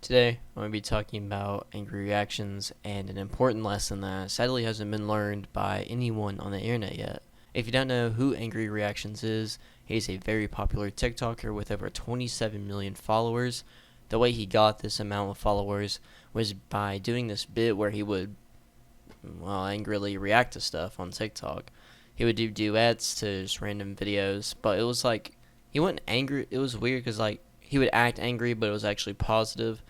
Today, I'm going to be talking about angry reactions and an important lesson that sadly hasn't been learned by anyone on the internet yet. If you don't know who Angry Reactions is, he's a very popular TikToker with over 27 million followers. The way he got this amount of followers was by doing this bit where he would, angrily react to stuff on TikTok. He would do duets to just random videos, but it was like, he wasn't angry. It was weird because, he would act angry, but it was actually positive.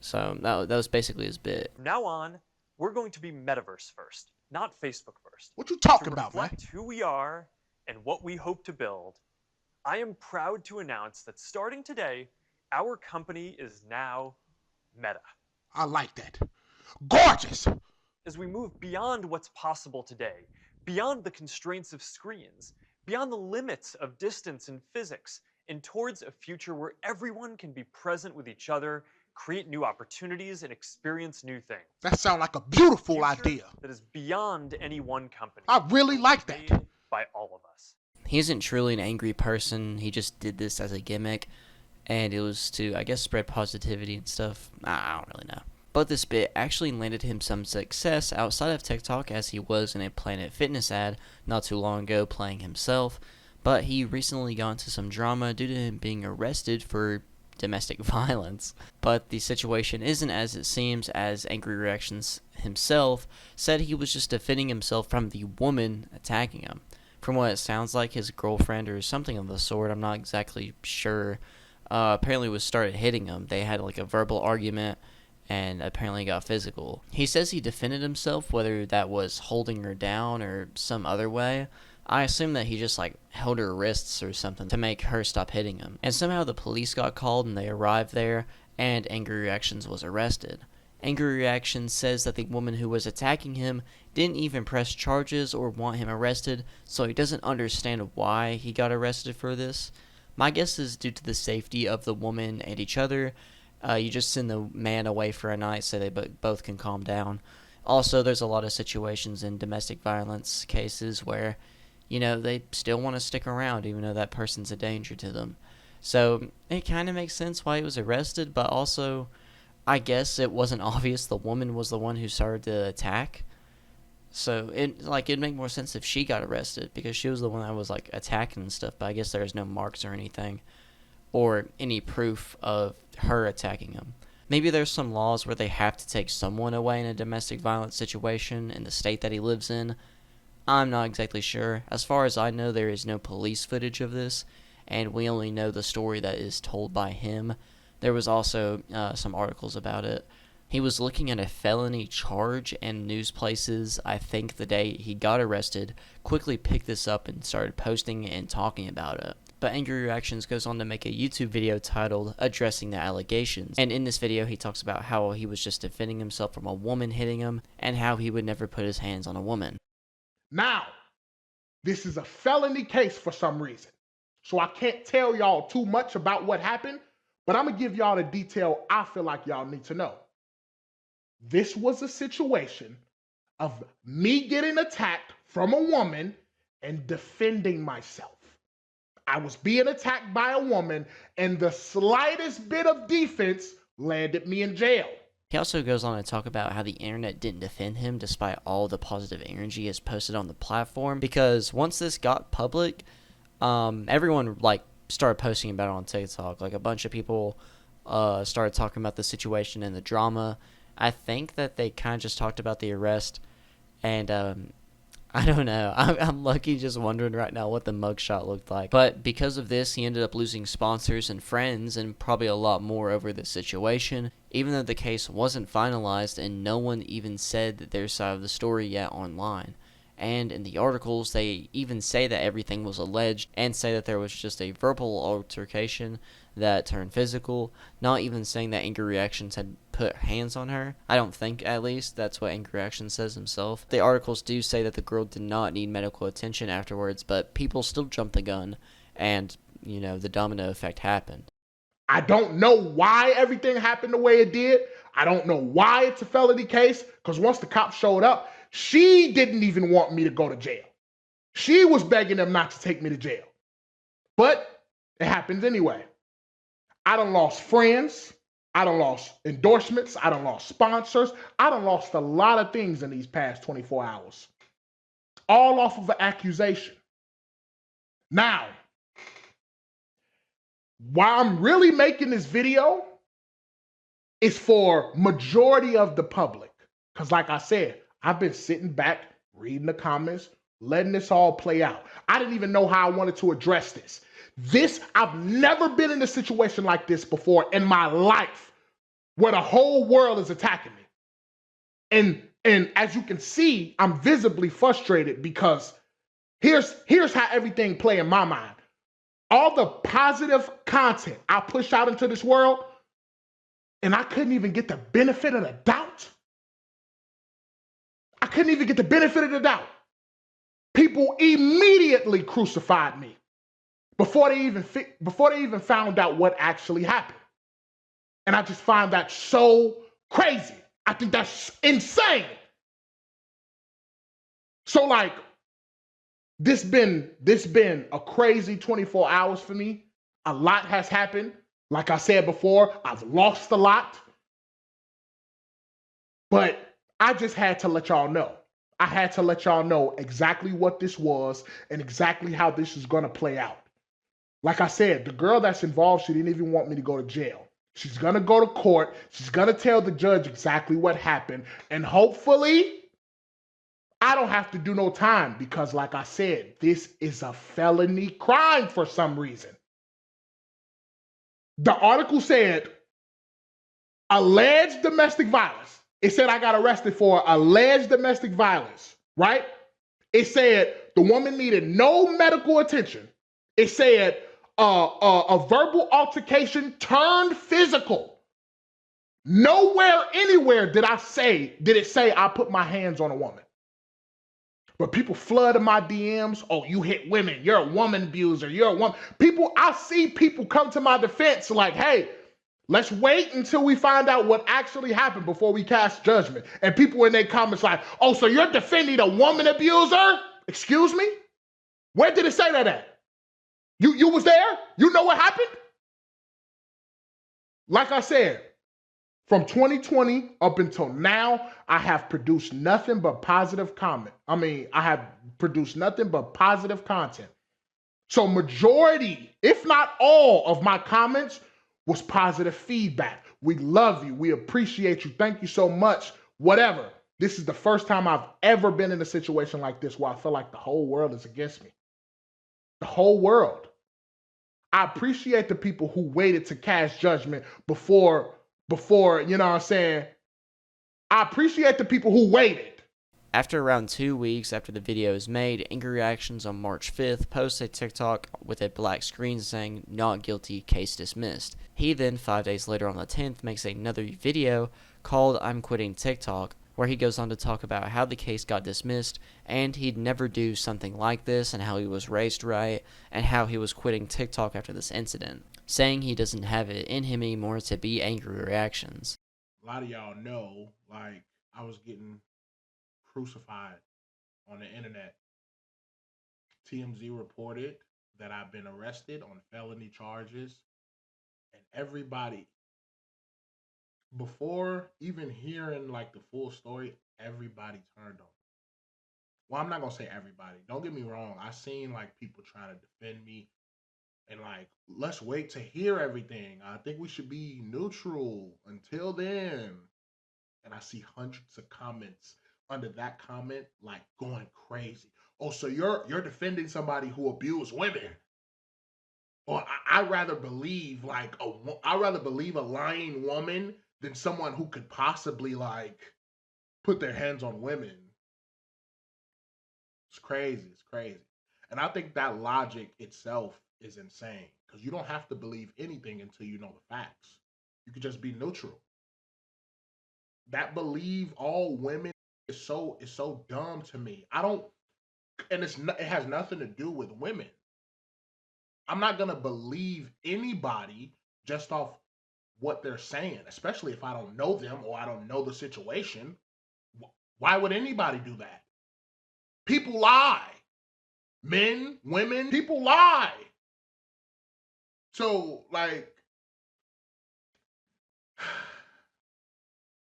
So that was basically his bit. From now on, we're going to be metaverse first, not Facebook first. What you talking to about, man? reflect who we are and what we hope to build, I am proud to announce that starting today, our company is now Meta. I like that. Gorgeous! As we move beyond what's possible today, beyond the constraints of screens, beyond the limits of distance and physics, and towards a future where everyone can be present with each other, create new opportunities, and experience new things. That sounds like a beautiful idea. That is beyond any one company. I really like that. Made by all of us. He isn't truly an angry person. He just did this as a gimmick, and it was to, I guess, spread positivity and stuff. I don't really know. But this bit actually landed him some success outside of TikTok, as he was in a Planet Fitness ad not too long ago playing himself. But he recently got into some drama due to him being arrested for domestic violence. But the situation isn't as it seems, as Angry Reactions himself said he was just defending himself from the woman attacking him. From what it sounds like, his girlfriend or something of the sort, I'm not exactly sure, apparently was started hitting him. They had like a verbal argument and apparently got physical. He says he defended himself, whether that was holding her down or some other way. I assume that he just held her wrists or something to make her stop hitting him. And somehow the police got called and they arrived there, and Angry Reactions was arrested. Angry Reactions says that the woman who was attacking him didn't even press charges or want him arrested, so he doesn't understand why he got arrested for this. My guess is due to the safety of the woman and each other. You just send the man away for a night so they both can calm down. Also, there's a lot of situations in domestic violence cases where they still want to stick around even though that person's a danger to them. So it kind of makes sense why he was arrested, but also I guess it wasn't obvious the woman was the one who started the attack. So it'd make more sense if she got arrested because she was the one that was attacking and stuff, but I guess there's no marks or anything or any proof of her attacking him. Maybe there's some laws where they have to take someone away in a domestic violence situation in the state that he lives in. I'm not exactly sure. As far as I know, there is no police footage of this, and we only know the story that is told by him. There was also some articles about it. He was looking at a felony charge, and news places, I think the day he got arrested, quickly picked this up and started posting and talking about it. But Angry Reactions goes on to make a YouTube video titled Addressing the Allegations. And in this video, he talks about how he was just defending himself from a woman hitting him, and how he would never put his hands on a woman. Now, this is a felony case for some reason. So I can't tell y'all too much about what happened, but I'm going to give y'all the detail I feel like y'all need to know. This was a situation of me getting attacked from a woman and defending myself. I was being attacked by a woman, and the slightest bit of defense landed me in jail. He also goes on to talk about how the internet didn't defend him despite all the positive energy is posted on the platform, because once this got public, everyone started posting about it on TikTok. A bunch of people started talking about the situation and the drama. I think that they kind of just talked about the arrest, and I don't know. I'm lucky just wondering right now what the mugshot looked like. But because of this, he ended up losing sponsors and friends and probably a lot more over this situation, even though the case wasn't finalized and no one even said their side of the story yet online. And in the articles, they even say that everything was alleged and say that there was just a verbal altercation that turned physical, not even saying that Angry Reactions had put hands on her. I don't think, at least, that's what Angry Reactions says himself. The articles do say that the girl did not need medical attention afterwards, but people still jumped the gun, and, the domino effect happened. I don't know why everything happened the way it did. I don't know why it's a felony case, because once the cops showed up, she didn't even want me to go to jail. She was begging them not to take me to jail. But it happens anyway. I done lost friends. I done lost endorsements. I done lost sponsors. I done lost a lot of things in these past 24 hours. All off of an accusation. Now, why I'm really making this video is for majority of the public. Because like I said, I've been sitting back, reading the comments, letting this all play out. I didn't even know how I wanted to address this. I've never been in a situation like this before in my life where the whole world is attacking me. And as you can see, I'm visibly frustrated because here's how everything play in my mind. All the positive content I push out into this world, and I couldn't even get the benefit of the doubt. I couldn't even get the benefit of the doubt. People immediately crucified me before they even found out what actually happened. And I just find that so crazy. I think that's insane. So like, this been a crazy 24 hours for me. A lot has happened. Like I said before, I've lost a lot. But I just had to let y'all know. I had to let y'all know exactly what this was and exactly how this is going to play out. Like I said, the girl that's involved, she didn't even want me to go to jail. She's going to go to court. She's going to tell the judge exactly what happened. And hopefully, I don't have to do no time because, like I said, this is a felony crime for some reason. The article said alleged domestic violence. It said I got arrested for alleged domestic violence, right? It said the woman needed no medical attention. It said a verbal altercation turned physical. Nowhere, anywhere did it say I put my hands on a woman. But people flooded my DMs. Oh, you hit women. You're a woman abuser. You're a woman. I see people come to my defense like, hey, let's wait until we find out what actually happened before we cast judgment. And people in their comments like, oh, so you're defending a woman abuser? Excuse me? Where did it say that at? You was there? You know what happened? Like I said, from 2020 up until now, I have produced nothing but positive comment. I have produced nothing but positive content. So majority, if not all of my comments was positive feedback. We love you. We appreciate you. Thank you so much. Whatever. This is the first time I've ever been in a situation like this where I feel like the whole world is against me. The whole world. I appreciate the people who waited to cast judgment before, you know what I'm saying? I appreciate the people who waited. After around 2 weeks after the video is made, Angry Reactions on March 5th posts a TikTok with a black screen saying, "Not guilty, case dismissed." He then, 5 days later on the 10th, makes another video called "I'm Quitting TikTok," where he goes on to talk about how the case got dismissed, and he'd never do something like this, and how he was raised right, and how he was quitting TikTok after this incident, saying he doesn't have it in him anymore to be Angry Reactions. A lot of y'all know, like, I was getting crucified on the internet. TMZ reported that I've been arrested on felony charges, and everybody, before even hearing like the full story, everybody turned on me. Well, I'm not gonna say everybody. Don't get me wrong. I seen like people trying to defend me and like, let's wait to hear everything. I think we should be neutral until then. And I see hundreds of comments under that comment, like going crazy. Oh, so you're defending somebody who abused women? Or I'd rather believe I'd rather believe a lying woman than someone who could possibly like put their hands on women. It's crazy. It's crazy. And I think that logic itself is insane because you don't have to believe anything until you know the facts. You could just be neutral. That believe all women is so dumb to me. I don't, and it has nothing to do with women. I'm not gonna believe anybody just off what they're saying, especially if I don't know them or I don't know the situation. Why would anybody do that? People lie. Men, women, people lie. So, like,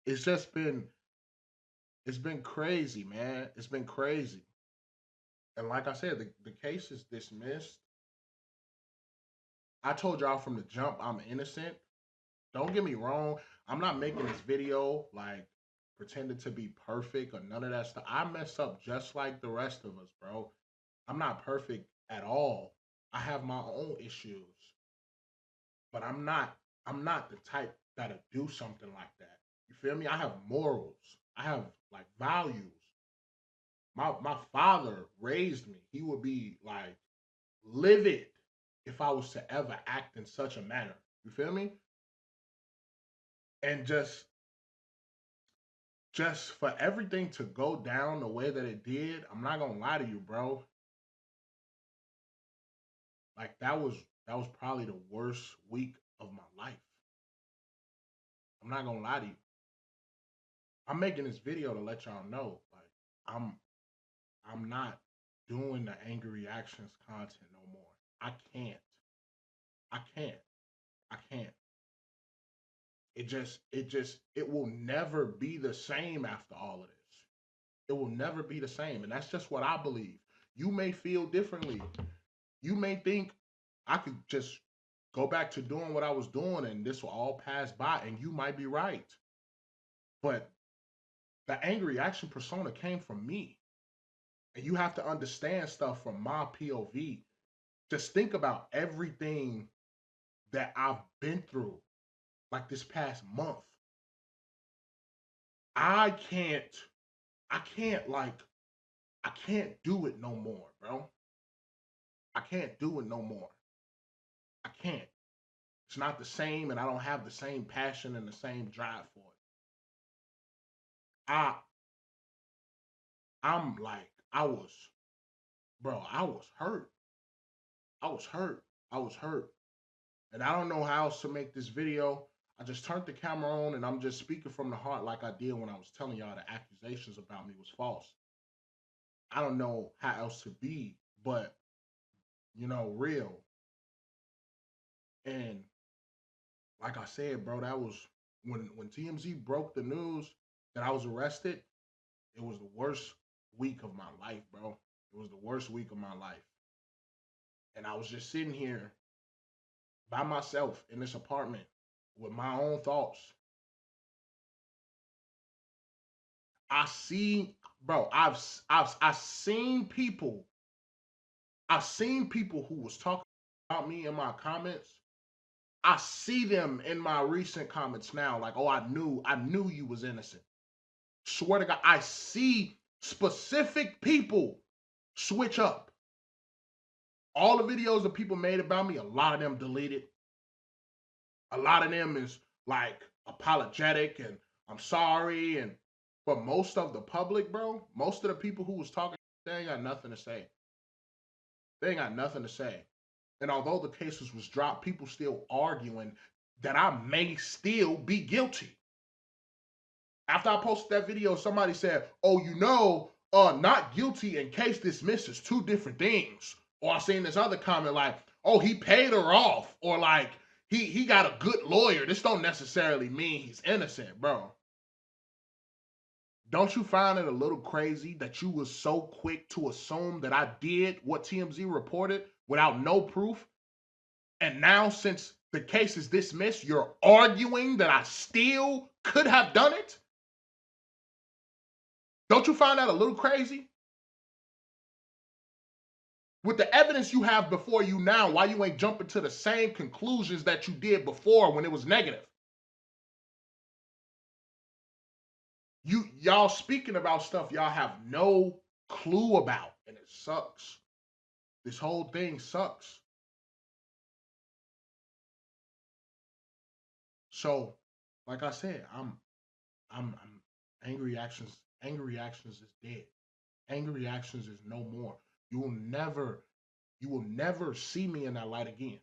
it's just it's been crazy, man. It's been crazy. And like I said, the case is dismissed. I told y'all from the jump I'm innocent. Don't get me wrong. I'm not making this video like pretending to be perfect or none of that stuff. I mess up just like the rest of us, bro. I'm not perfect at all. I have my own issues. But I'm not the type that'll do something like that. You feel me? I have morals. I have like values. My father raised me. He would be like livid if I was to ever act in such a manner. You feel me? And just for everything to go down the way that it did, I'm not gonna lie to you, bro. Like that was probably the worst week of my life. I'm not gonna lie to you. I'm making this video to let y'all know, like I'm not doing the angry reactions content no more. I can't. I can't. I can't. It will never be the same after all of this. It will never be the same. And that's just what I believe. You may feel differently. You may think I could just go back to doing what I was doing and this will all pass by, and you might be right. But the angry reaction persona came from me. And you have to understand stuff from my POV. Just think about everything that I've been through, like this past month. I can't, I can't like, I can't do it no more, bro. I can't do it no more. I can't. It's not the same, and I don't have the same passion and the same drive for it. I, I'm like, bro, I was hurt. I was hurt. I was hurt. And I don't know how else to make this video. I just turned the camera on and I'm just speaking from the heart like I did when I was telling y'all the accusations about me was false. I don't know how else to be, but real. And like I said, bro, that was when TMZ broke the news that I was arrested. It was the worst week of my life, bro. It was the worst week of my life. And I was just sitting here by myself in this apartment with my own thoughts. I see, bro. I've seen people. I've seen people who was talking about me in my comments. I see them in my recent comments now. Like, oh, I knew you was innocent. Swear to God, I see specific people switch up. All the videos that people made about me, a lot of them deleted. A lot of them is like apologetic and I'm sorry. And but most of the public, bro, most of the people who was talking, they ain't got nothing to say. They ain't got nothing to say. And although the cases was dropped, people still arguing that I may still be guilty. After I posted that video, somebody said, oh, not guilty and case dismissed is two different things. Or I seen this other comment like, oh, he paid her off. Or like, he got a good lawyer. This don't necessarily mean he's innocent, bro. Don't you find it a little crazy that you was so quick to assume that I did what TMZ reported without no proof? And now, since the case is dismissed, you're arguing that I still could have done it? Don't you find that a little crazy? With the evidence you have before you now, why you ain't jumping to the same conclusions that you did before when it was negative? Y'all speaking about stuff y'all have no clue about, and it sucks. This whole thing sucks. So, like I said, I'm angry reactions. Angry reactions is dead. Angry reactions is no more. You will never see me in that light again.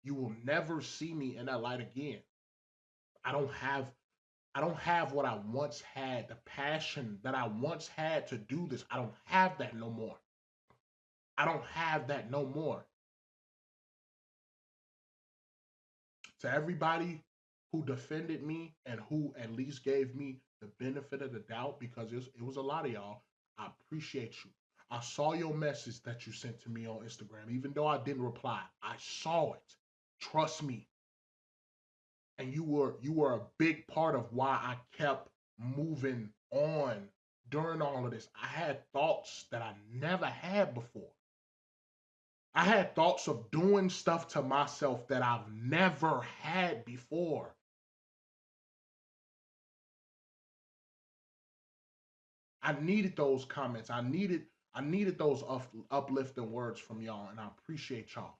You will never see me in that light again. I don't have what I once had, the passion that I once had to do this. I don't have that no more. I don't have that no more. To everybody who defended me and who at least gave me the benefit of the doubt, because it was a lot of y'all. I appreciate you. I saw your message that you sent to me on Instagram. Even though I didn't reply, I saw it. Trust me. And you were a big part of why I kept moving on during all of this. I had thoughts that I never had before. I had thoughts of doing stuff to myself that I've never had before. I needed those comments. I needed those uplifting words from y'all, and I appreciate y'all.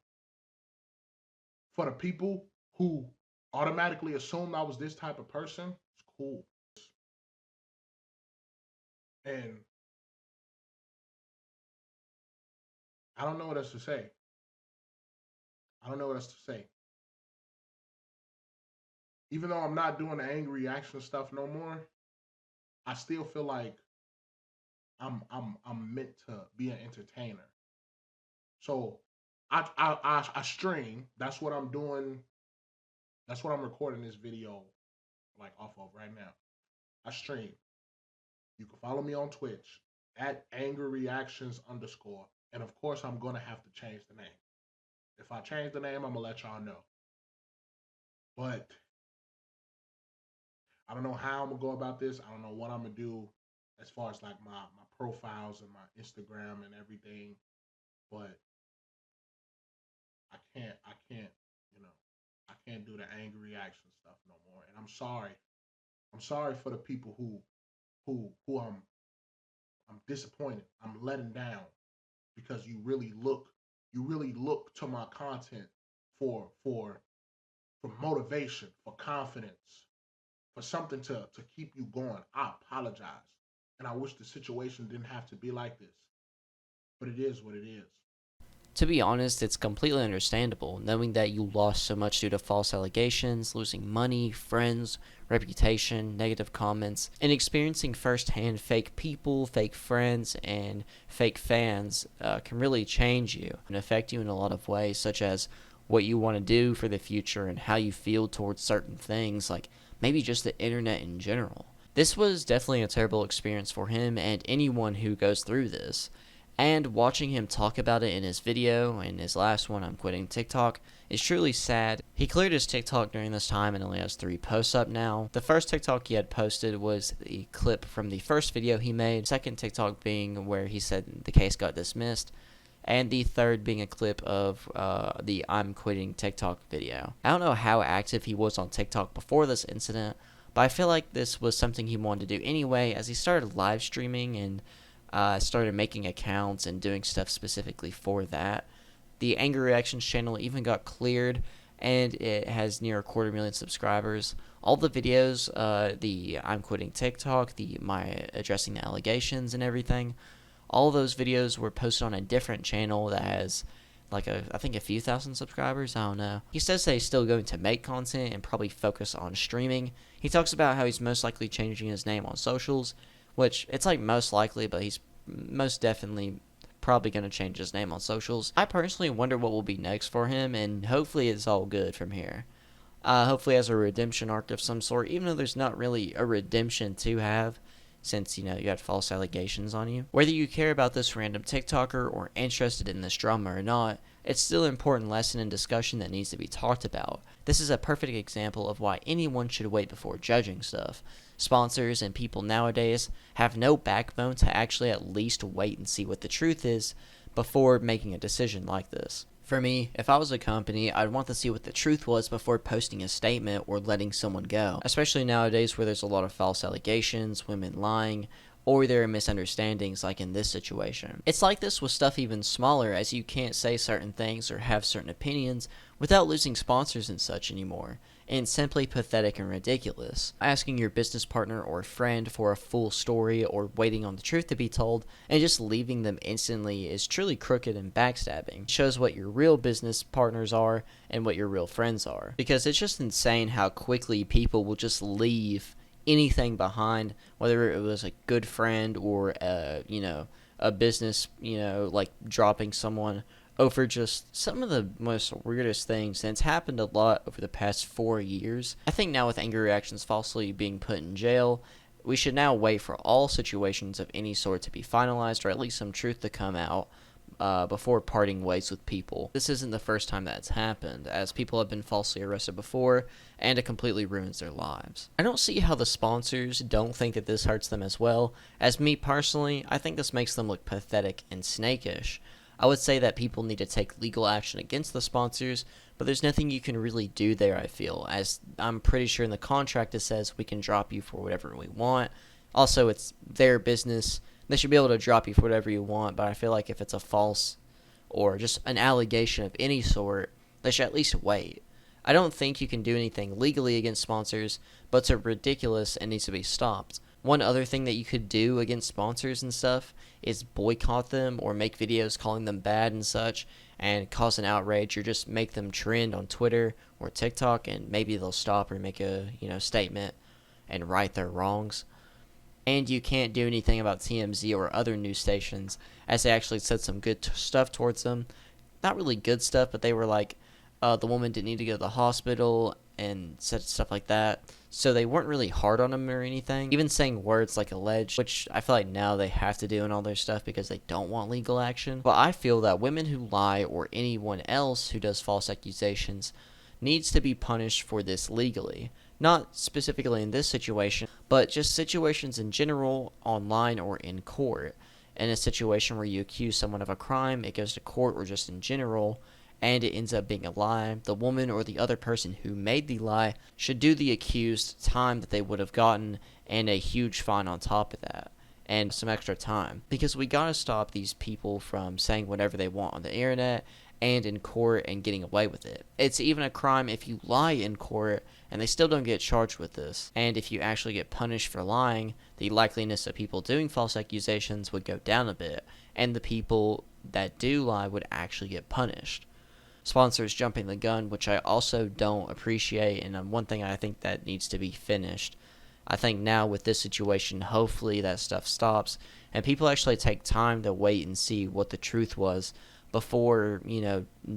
For the people who automatically assumed I was this type of person, it's cool. And I don't know what else to say. I don't know what else to say. Even though I'm not doing the angry reaction stuff no more, I still feel like I'm meant to be an entertainer. So I stream. That's what I'm doing. That's what I'm recording this video like off of right now. I stream. You can follow me on Twitch at angryreactions_. And of course, I'm gonna have to change the name. If I change the name, I'm gonna let y'all know. But I don't know how I'm gonna go about this. I don't know what I'm gonna do as far as like my profiles and my Instagram and everything. But I can't, I can't do the angry reaction stuff no more. And I'm sorry. I'm sorry for the people who I'm disappointed. I'm letting down, because you really look to my content for motivation, for confidence, for something to keep you going. I apologize. And I wish the situation didn't have to be like this. But it is what it is. To be honest, it's completely understandable, knowing that you lost so much due to false allegations, losing money, friends, reputation, negative comments, and experiencing firsthand fake people, fake friends, and fake fans can really change you and affect you in a lot of ways, such as what you want to do for the future and how you feel towards certain things, like maybe just the internet in general. This was definitely a terrible experience for him and anyone who goes through this. And watching him talk about it in his video, in his last one, I'm quitting TikTok, is truly sad. He cleared his TikTok during this time and only has 3 posts up now. The first TikTok he had posted was the clip from the first video he made, second TikTok being where he said the case got dismissed, and the third being a clip of the I'm quitting TikTok video. I don't know how active he was on TikTok before this incident, but I feel like this was something he wanted to do anyway, as he started live streaming and started making accounts and doing stuff specifically for that. The Angry Reactions channel even got cleared, and it has near 250,000 subscribers. All the videos, the I'm quitting TikTok, my addressing the allegations and everything, all those videos were posted on a different channel that has like I think a few thousand subscribers. I don't know. He says that he's still going to make content and probably focus on streaming. He talks about how he's most likely changing his name on socials, which it's like most likely, but he's most definitely probably going to change his name on socials. I personally wonder what will be next for him, and hopefully it's all good from here. Hopefully he has a redemption arc of some sort, even though there's not really a redemption to have, since, you had false allegations on you. Whether you care about this random TikToker or interested in this drama or not, it's still an important lesson and discussion that needs to be talked about. This is a perfect example of why anyone should wait before judging stuff. Sponsors and people nowadays have no backbone to actually at least wait and see what the truth is before making a decision like this. For me, if I was a company, I'd want to see what the truth was before posting a statement or letting someone go. Especially nowadays where there's a lot of false allegations, women lying, or there are misunderstandings like in this situation. It's like this with stuff even smaller, as you can't say certain things or have certain opinions without losing sponsors and such anymore. And it's simply pathetic and ridiculous. Asking your business partner or friend for a full story or waiting on the truth to be told and just leaving them instantly is truly crooked and backstabbing. It shows what your real business partners are and what your real friends are. Because it's just insane how quickly people will just leave anything behind, whether it was a good friend or a business, like dropping someone over just some of the most weirdest things, and it's happened a lot over the past 4 years. I think now with angry reactions falsely being put in jail, we should now wait for all situations of any sort to be finalized, or at least some truth to come out before parting ways with people. This isn't the first time that's happened, as people have been falsely arrested before, and it completely ruins their lives. I don't see how the sponsors don't think that this hurts them as well. As me personally, I think this makes them look pathetic and snakish. I would say that people need to take legal action against the sponsors, but there's nothing you can really do there, I feel, as I'm pretty sure in the contract it says we can drop you for whatever we want. Also, it's their business. They should be able to drop you for whatever you want, but I feel like if it's a false or just an allegation of any sort, they should at least wait. I don't think you can do anything legally against sponsors, but it's ridiculous and needs to be stopped. One other thing that you could do against sponsors and stuff is boycott them or make videos calling them bad and such and cause an outrage, or just make them trend on Twitter or TikTok, and maybe they'll stop or make a statement and right their wrongs. And you can't do anything about TMZ or other news stations, as they actually said some good stuff towards them. Not really good stuff, but they were like, the woman didn't need to go to the hospital and said stuff like that. So they weren't really hard on him or anything. Even saying words like alleged, which I feel like now they have to do in all their stuff because they don't want legal action. But I feel that women who lie, or anyone else who does false accusations, needs to be punished for this legally. Not specifically in this situation, but just situations in general, online or in court. In a situation where you accuse someone of a crime, it goes to court, or just in general, and it ends up being a lie, the woman or the other person who made the lie should do the accused time that they would have gotten, and a huge fine on top of that, and some extra time. Because we gotta stop these people from saying whatever they want on the internet and in court and getting away with it. It's even a crime if you lie in court and they still don't get charged with this. And if you actually get punished for lying, the likeliness of people doing false accusations would go down a bit, and the people that do lie would actually get punished. Sponsors jumping the gun, which I also don't appreciate, and one thing I think that needs to be finished. I think now with this situation, hopefully that stuff stops, and people actually take time to wait and see what the truth was before,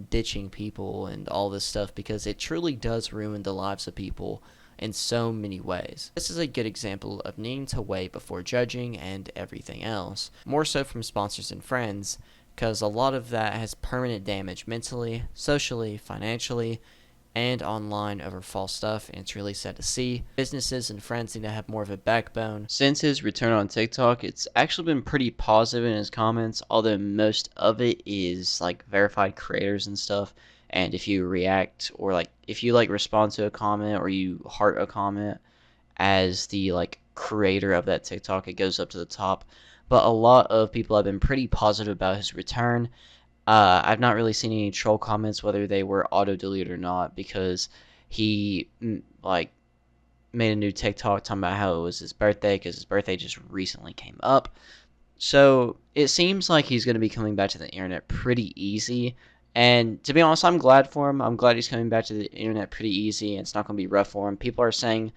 ditching people and all this stuff, because it truly does ruin the lives of people in so many ways. This is a good example of needing to wait before judging and everything else, more so from sponsors and friends, because a lot of that has permanent damage mentally, socially, financially, and online over false stuff, and it's really sad to see. Businesses and friends need to have more of a backbone. Since his return on TikTok, it's actually been pretty positive in his comments, although most of it is like verified creators and stuff. And if you react, or like if you respond to a comment, or you heart a comment as the creator of that TikTok, it goes up to the top. But a lot of people have been pretty positive about his return. I've not really seen any troll comments, whether they were auto-deleted or not, because he made a new TikTok talking about how it was his birthday, because his birthday just recently came up. So it seems like he's going to be coming back to the internet pretty easy. And to be honest, I'm glad for him. I'm glad he's coming back to the internet pretty easy, and it's not going to be rough for him. People are saying,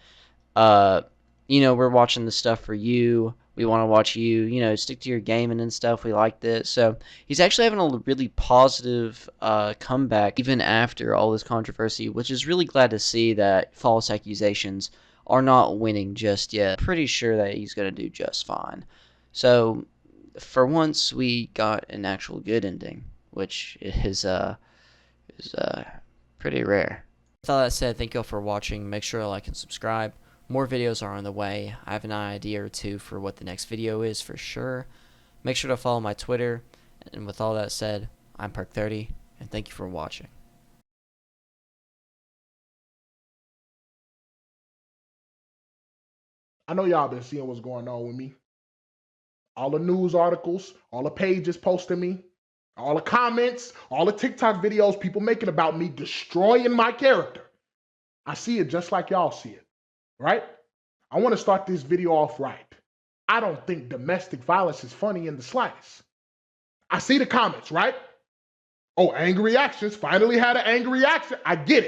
we're watching this stuff for you. We want to watch you, stick to your gaming and stuff. We like this. So he's actually having a really positive comeback even after all this controversy, which is really glad to see that false accusations are not winning just yet. Pretty sure that he's going to do just fine. So for once, we got an actual good ending, which is pretty rare. With all that said, thank you all for watching. Make sure to like and subscribe. More videos are on the way. I have an idea or two for what the next video is for sure. Make sure to follow my Twitter. And with all that said, I'm PERK30, and thank you for watching. I know y'all been seeing what's going on with me. All the news articles, all the pages posting me, all the comments, all the TikTok videos people making about me destroying my character. I see it just like y'all see it, right? I want to start this video off right. I don't think domestic violence is funny in the slightest. I see the comments, right? Oh, angry reactions. Finally had an angry reaction. I get it.